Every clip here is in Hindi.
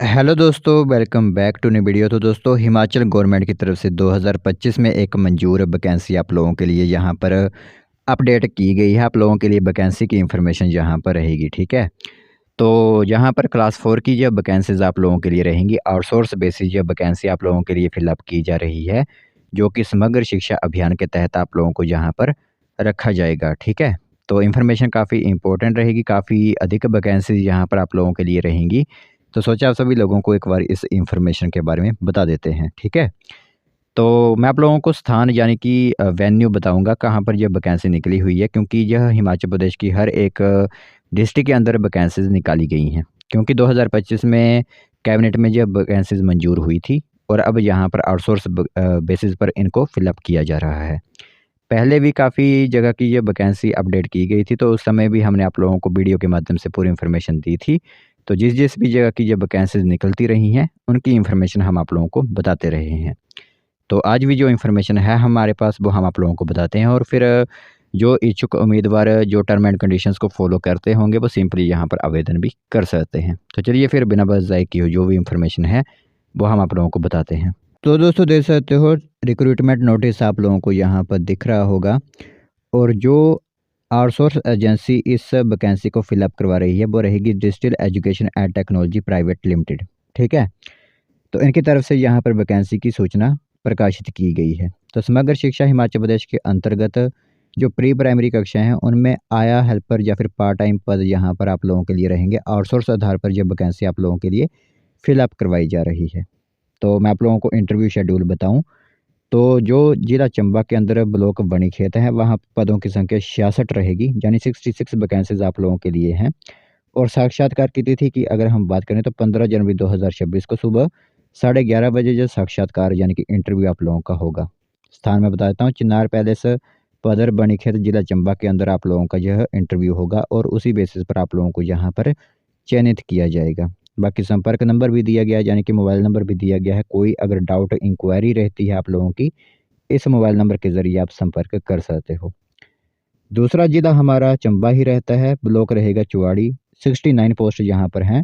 हेलो दोस्तों, welcome back to new video. तो दोस्तों, हिमाचल गवर्नमेंट की तरफ से 2025 में एक मंजूर वैकेंसी आप लोगों के लिए यहाँ पर अपडेट की गई है। आप लोगों के लिए वैकेंसी की इंफॉर्मेशन यहाँ पर रहेगी, ठीक है। तो यहाँ पर क्लास 4 की जो वैकेंसीज़ आप लोगों के लिए रहेंगी, आउटसोर्स बेसिस जो वैकेंसी आप लोगों के लिए फिलअप की जा रही है, जो कि समग्र शिक्षा अभियान के तहत आप लोगों को यहाँ पर रखा जाएगा, ठीक है। तो इन्फॉर्मेशन काफ़ी इंपॉर्टेंट रहेगी, काफ़ी अधिक वैकेंसीज यहाँ पर आप लोगों के लिए रहेंगी। तो सोचा आप सभी लोगों को एक बार इस इन्फॉर्मेशन के बारे में बता देते हैं, ठीक है। तो मैं आप लोगों को स्थान यानी कि वेन्यू बताऊंगा कहाँ पर यह वैकेंसी निकली हुई है, क्योंकि यह हिमाचल प्रदेश की हर एक डिस्ट्रिक्ट के अंदर वैकेंसीज निकाली गई हैं। क्योंकि 2025 में कैबिनेट में यह वैकेंसीज मंजूर हुई थी और अब यहाँ पर आउटसोर्स बेसिस पर इनको फिलअप किया जा रहा है। पहले भी काफ़ी जगह की ये वैकेंसी अपडेट की गई थी, तो उस समय भी हमने आप लोगों को वीडियो के माध्यम से पूरी इन्फॉर्मेशन दी थी। तो जिस-जिस भी जगह की ये वैकेंसीज़ निकलती रही हैं, उनकी इन्फॉर्मेशन हम आप लोगों को बताते रहे हैं। तो आज भी जो इन्फॉर्मेशन है हमारे पास, वो हम आप लोगों को बताते हैं। और फिर जो इच्छुक उम्मीदवार जो टर्म एंड कंडीशंस को फॉलो करते होंगे, वो सिंपली यहाँ पर आवेदन भी कर सकते हैं। तो चलिए फिर बिना बस ज़ाय किए जो भी इन्फॉर्मेशन है, वो हम आप लोगों को बताते हैं। तो दोस्तों, देख सकते हो रिक्रूटमेंट नोटिस आप लोगों को यहाँ पर दिख रहा होगा। और जो आउटसोर्स एजेंसी इस वैकेंसी को फिलअप करवा रही है, वो रहेगी digital education and technology private limited, ठीक है। तो इनकी तरफ से यहाँ पर वैकेंसी की सूचना प्रकाशित की गई है। तो समग्र शिक्षा हिमाचल प्रदेश के अंतर्गत जो प्री प्राइमरी कक्षाएं हैं, उनमें आया हेल्पर या फिर पार्ट टाइम पद यहाँ पर आप लोगों के लिए रहेंगे। आउटसोर्स आधार पर यह वैकेंसी आप लोगों के लिए फिलअप करवाई जा रही है। तो मैं आप लोगों को इंटरव्यू शेड्यूल बताऊं, तो जो जिला चंबा के अंदर ब्लॉक बनीखेत है, वहाँ पदों की संख्या 66 रहेगी, यानी 66 वैकेंसीज आप लोगों के लिए हैं। और साक्षात्कार की तिथि की अगर हम बात करें, तो 15 जनवरी 2026 को सुबह 11:30 बजे जो साक्षात्कार यानी कि इंटरव्यू आप लोगों का होगा। स्थान मैं बता देता हूँ, चिनार पैलेस, पदर बनीखेत, जिला चंबा के अंदर आप लोगों का यह इंटरव्यू होगा और उसी बेसिस पर आप लोगों को यहाँ पर चयनित किया जाएगा। बाकी संपर्क नंबर भी दिया गया है, यानी कि मोबाइल नंबर भी दिया गया है। कोई अगर डाउट इंक्वायरी रहती है आप लोगों की, इस मोबाइल नंबर के ज़रिए आप संपर्क कर सकते हो। दूसरा जिला हमारा चंबा ही रहता है, ब्लॉक रहेगा चुवाड़ी। 69 पोस्ट यहाँ पर हैं।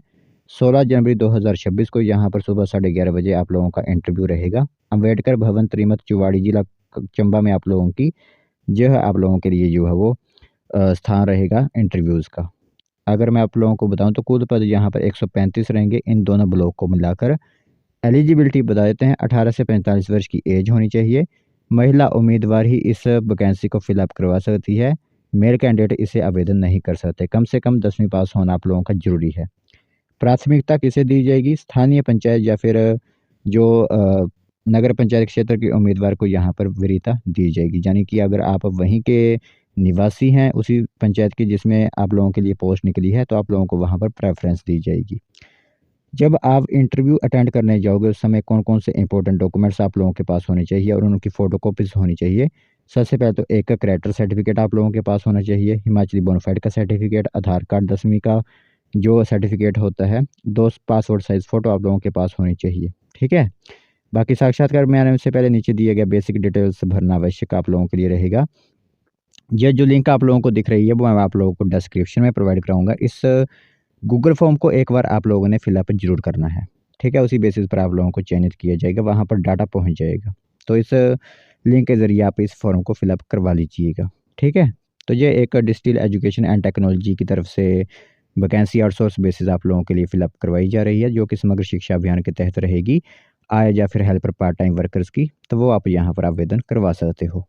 16 जनवरी 2026 को यहाँ पर सुबह 11:30 बजे आप लोगों का इंटरव्यू रहेगा। अम्बेडकर भवन, त्रिमत, चुवाड़ी जिला चंबा में आप लोगों की यह आप लोगों के लिए जो है वो स्थान रहेगा इंटरव्यूज़ का। अगर मैं आप लोगों को बताऊं, तो कुल पद यहाँ पर 135 रहेंगे इन दोनों ब्लॉक को मिलाकर। एलिजिबिलिटी बता देते हैं, 18 से 45 वर्ष की एज होनी चाहिए। महिला उम्मीदवार ही इस वैकेंसी को फिलअप करवा सकती है। मेल कैंडिडेट इसे आवेदन नहीं कर सकते। कम से कम 10वीं पास होना आप लोगों का जरूरी है। प्राथमिकता किसे दी जाएगी? स्थानीय पंचायत या फिर जो नगर पंचायत क्षेत्र के उम्मीदवार को यहाँ पर वरीयता दी जाएगी। यानी कि अगर आप वहीं के निवासी हैं, उसी पंचायत की जिसमें आप लोगों के लिए पोस्ट निकली है, तो आप लोगों को वहाँ पर प्रेफरेंस दी जाएगी। जब आप इंटरव्यू अटेंड करने जाओगे, उस समय कौन कौन से इंपॉर्टेंट डॉक्यूमेंट्स आप लोगों के पास होने चाहिए और उनकी फ़ोटोकॉपीज़ होनी चाहिए। सबसे पहले तो एक कैरेक्टर सर्टिफिकेट आप लोगों के पास होना चाहिए, हिमाचली बोनाफाइड का सर्टिफिकेट, आधार कार्ड 10वीं का जो सर्टिफिकेट होता है, 2 पासपोर्ट साइज़ फ़ोटो आप लोगों के पास होनी चाहिए, ठीक है। बाकी साक्षात्कार में आने से पहले नीचे दिए गए बेसिक डिटेल्स भरना आवश्यक आप लोगों के लिए रहेगा। ये जो लिंक आप लोगों को दिख रही है, वो मैं आप लोगों को डिस्क्रिप्शन में प्रोवाइड कराऊँगा। इस गूगल फॉर्म को एक बार आप लोगों ने फिलअप ज़रूर करना है, ठीक है। उसी बेसिस पर आप लोगों को चयनित किया जाएगा, वहाँ पर डाटा पहुँच जाएगा। तो इस लिंक के ज़रिए आप इस फॉर्म को फिलअप करवा लीजिएगा, ठीक है। तो ये एक डिजिटल एजुकेशन एंड टेक्नोलॉजी की तरफ से वैकेंसी आउटसोर्स बेसिस आप लोगों के लिए फिलअप करवाई जा रही है, जो कि समग्र शिक्षा अभियान के तहत रहेगी। आय या फिर हेल्पर पार्ट टाइम वर्कर्स की, तो वो आप यहाँ पर आवेदन करवा सकते हो।